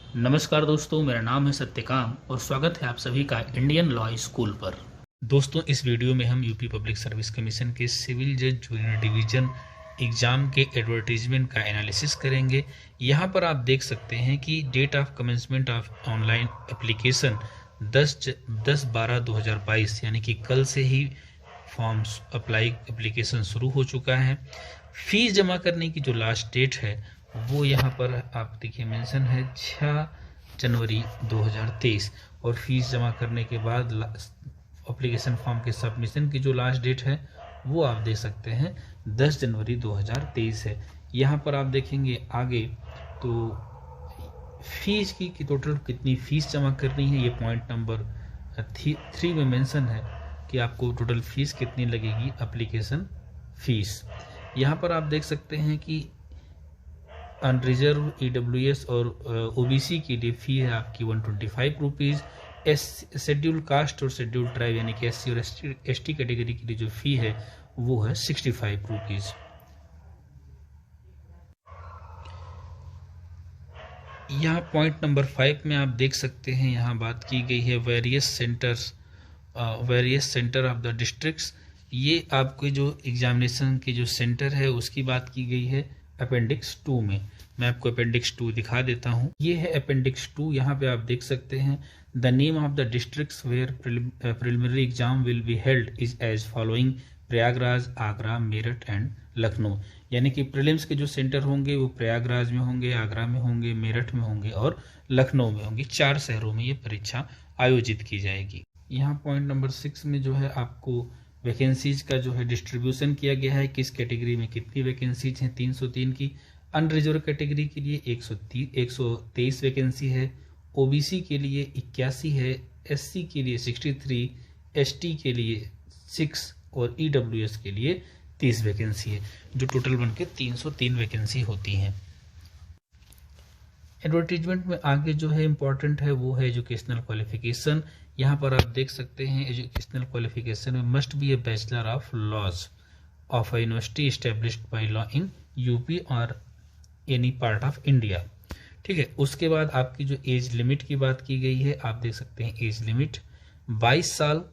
नमस्कार दोस्तों, मेरा नाम है सत्यकाम और स्वागत है आप सभी का इंडियन लॉ स्कूल पर। दोस्तों, इस वीडियो में हम यूपी पब्लिक सर्विस कमीशन के सिविल जज जूनियर डिवीजन एग्जाम के एडवर्टीजमेंट का एनालिसिस करेंगे। यहाँ पर आप देख सकते हैं कि date of commencement of online application 10/12/2022 यानी कि कल से ही फॉर्म्स अप्लाई एप्लीकेशन शुरू हो चुका है। फीस जमा करने की जो लास्ट डेट है वो यहाँ पर आप देखिए मेंशन है 6 जनवरी 2023 और फीस जमा करने के बाद एप्लीकेशन फॉर्म के सबमिशन की जो लास्ट डेट है वो आप देख सकते हैं 10 जनवरी 2023 है। यहाँ पर आप देखेंगे आगे तो फीस की टोटल कितनी फीस जमा करनी है, ये पॉइंट नंबर 3 में मेंशन है कि आपको टोटल फीस कितनी लगेगी, एप्लीकेशन फीस। यहाँ पर आप देख सकते हैं कि अनरिजर्व ईडब्ल्यूएस और ओबीसी के लिए फी है आपकी 125 रुपीज़। शेड्यूल कास्ट और शेड्यूल ट्राइब यानी कि एससी और एसटी कैटेगरी के लिए जो फी है वो है 65 रुपीज़। यहाँ पॉइंट नंबर 5 में आप देख सकते हैं, यहाँ बात की गई है various centre of the districts. ये आपके जो एग्जामिनेशन के जो सेंटर है उसकी बात की गई है अपेंडिक्स 2 में। मैं आपको अपेंडिक्स 2 दिखा देता हूँ। ये है अपेंडिक्स 2। यहाँ पे आप देख सकते हैं the name of the districts where preliminary exam will be held is as following: Prayagraj, Agra, Meerut and Lucknow. यानी कि प्रीलिम्स के जो सेंटर होंगे वो प्रयागराज में होंगे, आगरा में होंगे, मेरठ में होंगे और लखनऊ में होंगे। 4 शहरों में ये परीक्षा आयोजित की जाएगी। यहाँ पॉइंट नंबर 6 में जो है आपको वैकेंसीज का जो है डिस्ट्रीब्यूशन किया गया है, किस कैटेगरी में कितनी वैकेंसीज हैं। 303 की अनरिजर्व कैटेगरी के लिए 123 वैकेंसी है, ओबीसी के लिए 81 है, एससी के लिए 63, एसटी के लिए 6 और ईडब्ल्यूएस के लिए 30 वैकेंसी है, जो टोटल बनके 303 वैकेंसी होती हैं। एडवर्टीजमेंट में आगे जो है इम्पोर्टेंट है वो है एजुकेशनल क्वालिफिकेशन। यहाँ पर आप देख सकते हैं एजुकेशनल क्वालिफिकेशन में must be a bachelor of laws of a university established by law in UP और एनी पार्ट ऑफ इंडिया। ठीक है, उसके बाद आपकी जो एज लिमिट की बात की गई है, आप देख सकते हैं एज लिमिट 22 साल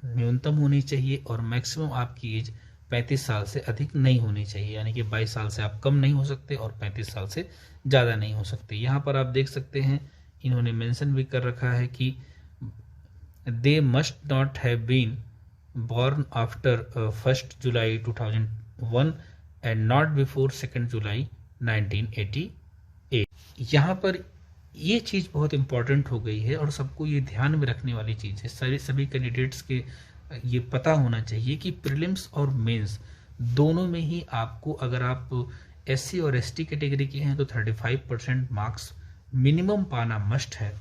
न्यूनतम होनी चाहिए और मैक्सिमम आपकी एज 35 साल से अधिक नहीं होनी चाहिए। यानी कि 22 साल से आप कम नहीं हो सकते और 35 साल से ज़्यादा नहीं हो सकते। यहाँ पर आप देख सकते हैं इन्होंने मेंशन भी कर रखा है कि they must not have been born after 1st July 2001 and not before 2nd July 1988। यहाँ पर ये चीज़ बहुत इंपॉर्टेंट हो गई है और सबको ये ध्यान में रखने वाली चीज़ है। सभी कैंडिडेट्स के ये पता होना चाहिए कि प्रीलिम्स और मेंस दोनों में ही आपको, अगर आप एससी और एसटी कैटेगरी के हैं तो 35% मार्क्स मिनिमम पाना मस्ट है,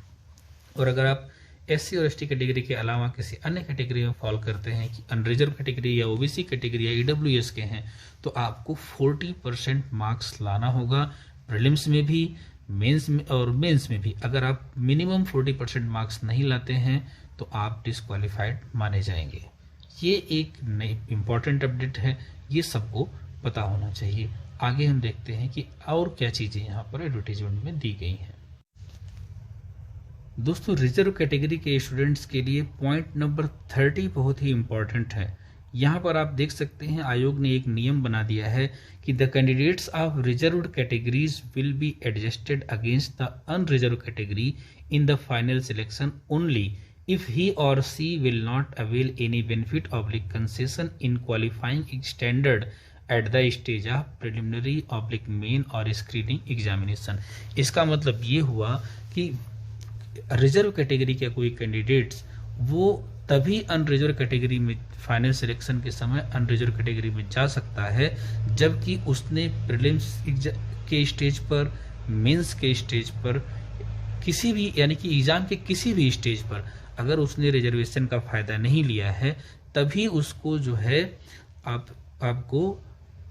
और अगर आप एससी और एसटी कैटेगरी के अलावा किसी अन्य कैटेगरी में फॉल करते हैं कि अनरिजर्व कैटेगरी या ओबीसी कैटेगरी या ईडब्ल्यूएस के हैं तो आपको 40% मार्क्स लाना होगा प्रीलिम्स में भी, मेंस में और मेंस में भी। अगर आप मिनिमम 40% मार्क्स नहीं लाते हैं तो आप डिस्क्वालीफाइड माने जाएंगे। ये एक नई इम्पॉर्टेंट अपडेट है, ये सबको पता होना चाहिए। आगे हम देखते हैं कि और क्या चीज़ें यहाँ पर एडवर्टीजमेंट में दी गई हैं। दोस्तों, रिजर्व कैटेगरी के स्टूडेंट्स के लिए पॉइंट नंबर 30 बहुत ही इम्पॉर्टेंट है। यहाँ पर आप देख सकते हैं आयोग ने एक नियम बना दिया है कि the candidates of reserved categories will be adjusted against the unreserved category in the final selection only if he or she will not avail any benefit or concession in qualifying standard at the stage of preliminary main और screening examination। इसका मतलब ये हुआ कि reserve category के कोई candidates वो तभी अनरिजर्व कैटेगरी में फाइनल सिलेक्शन के समय अनरिजर्व कैटेगरी में जा सकता है जबकि उसने प्रीलिम्स के स्टेज पर, मेंस के स्टेज पर, किसी भी यानी कि एग्जाम के किसी भी स्टेज पर अगर उसने रिजर्वेशन का फ़ायदा नहीं लिया है तभी उसको जो है आपको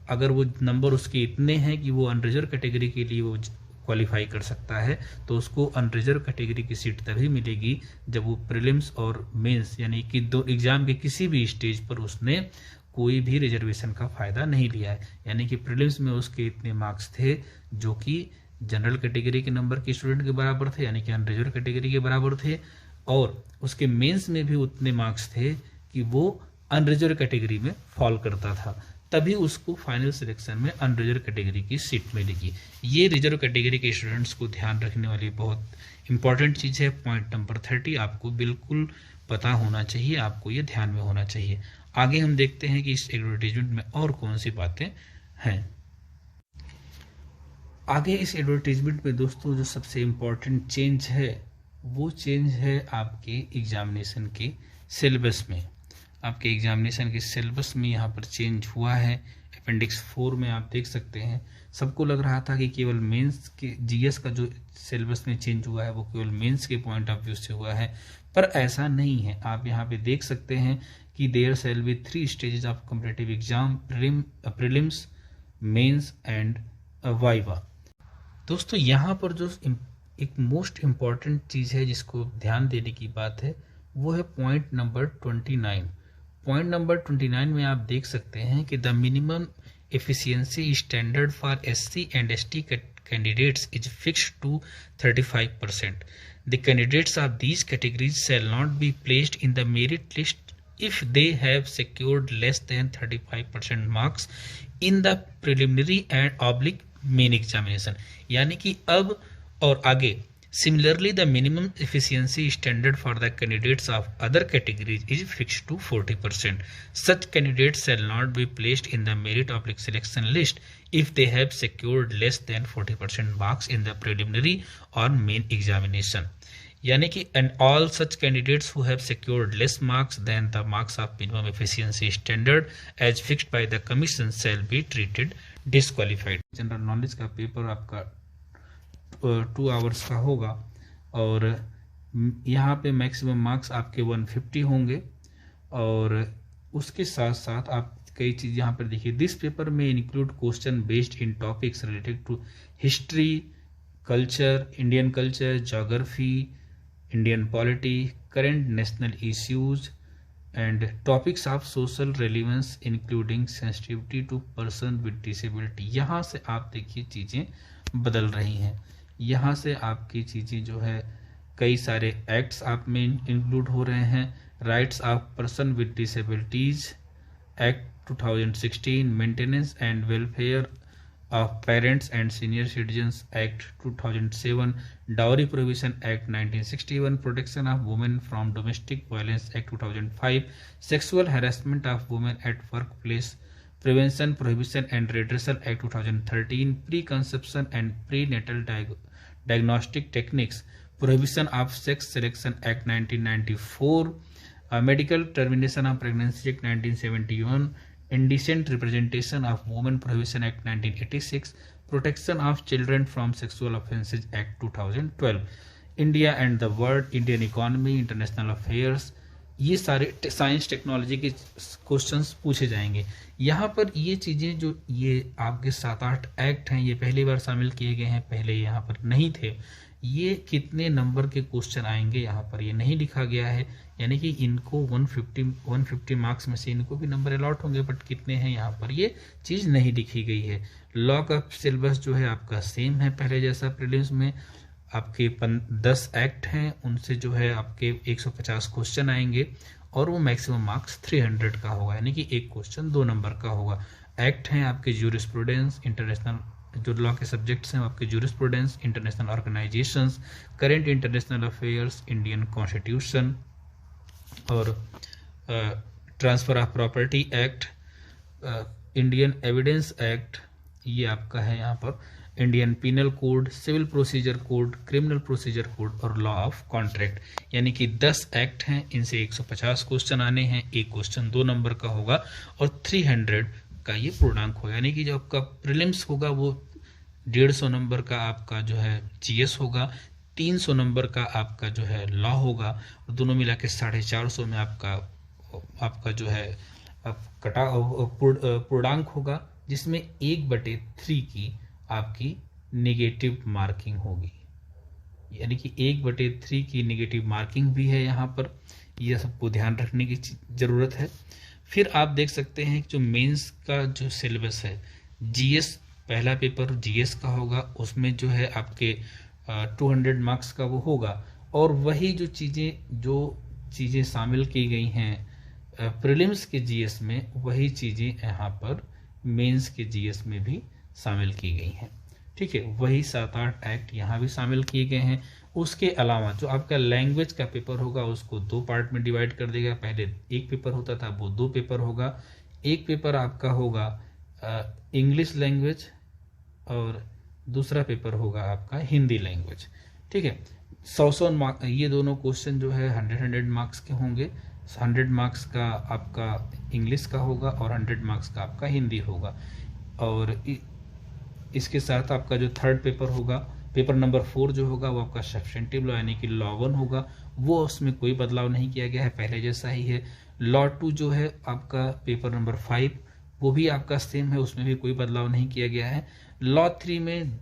अगर वो नंबर उसके इतने हैं कि वो अनरिजर्व कैटेगरी के लिए वो क्वालिफाई कर सकता है तो उसको अनरिजर्व कैटेगरी की सीट तभी मिलेगी जब वो प्रीलिम्स और मेंस यानी कि दो एग्जाम के किसी भी स्टेज पर उसने कोई भी रिजर्वेशन का फ़ायदा नहीं लिया है। यानी कि प्रीलिम्स में उसके इतने मार्क्स थे जो कि जनरल कैटेगरी के नंबर के स्टूडेंट के बराबर थे, यानी कि अनरिजर्व कैटेगरी के बराबर थे, और उसके मेंस में भी उतने मार्क्स थे कि वो अनरिजर्व कैटेगरी में फॉल करता था, तभी उसको फाइनल सिलेक्शन में अनरिजर्व कैटेगरी की सीट मिलेगी। ये रिजर्व कैटेगरी के स्टूडेंट्स को ध्यान रखने वाली बहुत इंपॉर्टेंट चीज़ है। पॉइंट नंबर 30 आपको बिल्कुल पता होना चाहिए, आपको ये ध्यान में होना चाहिए। आगे हम देखते हैं कि इस एडवर्टीजमेंट में और कौन सी बातें हैं। आगे इस एडवर्टीजमेंट में दोस्तों जो सबसे इम्पोर्टेंट चेंज है वो चेंज है आपके एग्जामिनेशन के सिलेबस में। आपके एग्जामिनेशन के सिलेबस में यहाँ पर चेंज हुआ है। अपेंडिक्स 4 में आप देख सकते हैं, सबको लग रहा था कि केवल मेंस के जीएस का जो सिलेबस में चेंज हुआ है वो केवल मेंस के पॉइंट ऑफ व्यू से हुआ है, पर ऐसा नहीं है। आप यहाँ पे देख सकते हैं कि there shall be 3 stages of competitive exam, prelims, mains and viva. दोस्तों यहाँ पर जो एक मोस्ट इम्पॉर्टेंट चीज़ है जिसको ध्यान देने की बात है वो है पॉइंट नंबर 29। पॉइंट नंबर 29 में आप देख सकते हैं कि the minimum efficiency standard for SC and ST candidates is fixed to 35%. The candidates of these categories shall not be placed in the merit list if they have secured less than 35% marks in the preliminary and main examination. यानी कि अब और आगे Similarly, the minimum efficiency standard for the candidates of other categories is fixed to 40%. Such candidates shall not be placed in the merit/selection list if they have secured less than 40% marks in the preliminary or main examination. यानी कि and all such candidates who have secured less marks than the marks of minimum efficiency standard as fixed by the commission shall be treated disqualified. General knowledge का paper आपका 2 hours का होगा और यहाँ पे maximum marks आपके 150 होंगे, और उसके साथ साथ आप कई चीज़ यहाँ पर देखिए। दिस पेपर में include question based in topics related to history, culture, Indian culture, geography, Indian polity, current national issues and topics of social relevance including sensitivity to person with disability. यहाँ से आप देखिए चीज़ें बदल रही हैं। यहाँ से आपकी चीज़ें जो है कई सारे एक्ट्स आप में इंक्लूड हो रहे हैं। Rights of person with disabilities act 2016, maintenance and welfare of parents and senior citizens act 2007, dowry prohibition act 1961, protection of women from domestic violence act 2005, sexual harassment of women at work place prevention, prohibition and redressal act 2013, pre conception and pre natal diagnostic techniques, prohibition of sex selection act 1994, medical termination of pregnancy act 1971, indecent representation of women prohibition act 1986, protection of children from sexual offences act 2012, India and the world, Indian economy, international affairs. ये सारे science technology के questions पूछे जाएंगे। यहाँ पर ये चीज़ें जो ये आपके 7-8 एक्ट हैं ये पहली बार शामिल किए गए हैं, पहले यहाँ पर नहीं थे। ये कितने नंबर के क्वेश्चन आएंगे यहाँ पर ये नहीं लिखा गया है, यानी कि इनको 150 मार्क्स में से इनको भी नंबर अलॉट होंगे, बट कितने हैं यहाँ पर ये चीज़ नहीं लिखी गई है। लॉ का सिलेबस जो है आपका सेम है पहले जैसा। प्रीलिम्स में आपके 10 एक्ट हैं, उनसे जो है आपके 150 क्वेश्चन आएंगे और वो मैक्सिमम मार्क्स 300 का होगा, यानी कि एक क्वेश्चन 2 नंबर का होगा। एक्ट हैं आपके ज्यूरिस्प्रूडेंस, इंटरनेशनल जो लॉ के सब्जेक्ट्स हैं आपके jurisprudence, international organisations, current international affairs, Indian constitution और transfer of property act, Indian evidence act, ये आपका है यहाँ पर Indian penal code, civil procedure code, criminal procedure code और लॉ ऑफ कॉन्ट्रैक्ट। यानी कि 10 एक्ट हैं, इनसे 150 क्वेश्चन आने हैं, एक क्वेश्चन 2 नंबर का होगा और 300 का ये पूर्णांक होगा। यानी कि जो आपका प्रीलिम्स होगा वो 150 नंबर का आपका जो है जीएस होगा, 300 नंबर का आपका जो है लॉ होगा, और दोनों मिला के 450 में आपका जो है पूर्णांक होगा, जिसमें 1/3 की आपकी नेगेटिव मार्किंग होगी। यानी कि 1/3 की नेगेटिव मार्किंग भी है यहाँ पर, यह सबको ध्यान रखने की ज़रूरत है। फिर आप देख सकते हैं जो मेंस का जो सिलेबस है, जीएस पहला पेपर जीएस का होगा, उसमें जो है आपके 200 मार्क्स का वो होगा, और वही जो चीज़ें शामिल की गई हैं प्रीलिम्स के जीएस में, वही चीज़ें यहाँ पर मेंस के जीएस में भी शामिल की गई हैं। ठीक है, वही 7-8 एक्ट यहाँ भी शामिल किए गए हैं। उसके अलावा जो आपका लैंग्वेज का पेपर होगा उसको 2 पार्ट में डिवाइड कर देगा। पहले एक पेपर होता था, वो 2 पेपर होगा। एक पेपर आपका होगा इंग्लिश लैंग्वेज और दूसरा पेपर होगा आपका हिंदी लैंग्वेज। ठीक है, 100 मार्क्स, ये दोनों क्वेश्चन जो है 100 मार्क्स के होंगे। 100 मार्क्स का आपका इंग्लिश का होगा और 100 मार्क्स का आपका हिंदी होगा। और इसके साथ आपका जो थर्ड पेपर होगा, पेपर नंबर 4 जो होगा वो आपका सब्स्टेंटिव लॉ यानी कि लॉ 1 होगा। वो उसमें कोई बदलाव नहीं किया गया है, पहले जैसा ही है। लॉ 2 जो है आपका पेपर नंबर 5, वो भी आपका सेम है, उसमें भी कोई बदलाव नहीं किया गया है। लॉ 3 में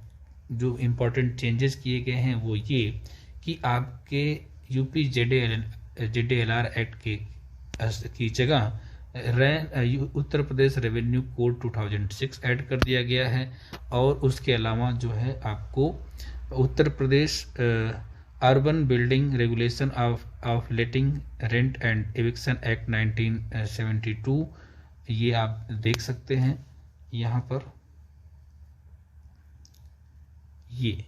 जो इम्पोर्टेंट चेंजेस किए गए हैं वो ये कि आपके यूपी जेडीएलआर एक्ट की जगह Uttar Pradesh revenue code 2006 add कर दिया गया है। और उसके अलावा जो है आपको Uttar Pradesh urban building regulation of letting rent and eviction act 1972, ये आप देख सकते हैं यहाँ पर ये।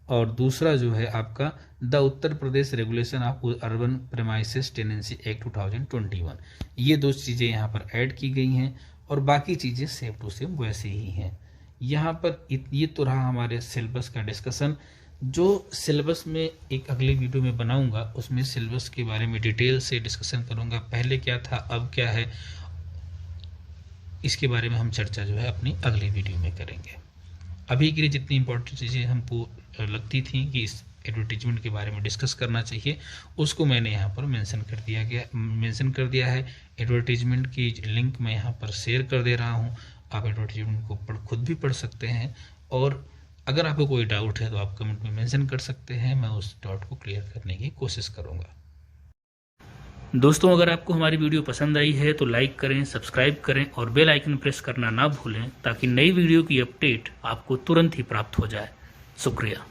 और दूसरा जो है आपका the Uttar Pradesh regulation of urban premises tenancy act 2021, ये 2 चीज़ें यहाँ पर ऐड की गई हैं और बाकी चीज़ें सेम टू सेम वैसे ही हैं। यहाँ पर ये तो रहा हमारे सिलेबस का डिस्कशन। जो सिलेबस में एक अगली वीडियो में बनाऊंगा उसमें सिलेबस के बारे में डिटेल से डिस्कशन करूंगा, पहले क्या था अब क्या है, इसके बारे में हम चर्चा जो है अपनी अगली वीडियो में करेंगे। अभी के लिए जितनी इंपॉर्टेंट चीज़ें हमको लगती थी कि इस एडवर्टीजमेंट के बारे में डिस्कस करना चाहिए, उसको मैंने यहाँ पर मेंशन कर दिया है। एडवर्टीजमेंट की लिंक मैं यहाँ पर शेयर कर दे रहा हूँ, आप एडवर्टीजमेंट को खुद भी पढ़ सकते हैं। और अगर आपको कोई डाउट है तो आप कमेंट में मेंशन कर सकते हैं, मैं उस डाउट को क्लियर करने की कोशिश करूँगा। दोस्तों, अगर आपको हमारी वीडियो पसंद आई है तो लाइक करें, सब्सक्राइब करें और बेल आइकन प्रेस करना ना भूलें ताकि नई वीडियो की अपडेट आपको तुरंत ही प्राप्त हो जाए। शुक्रिया।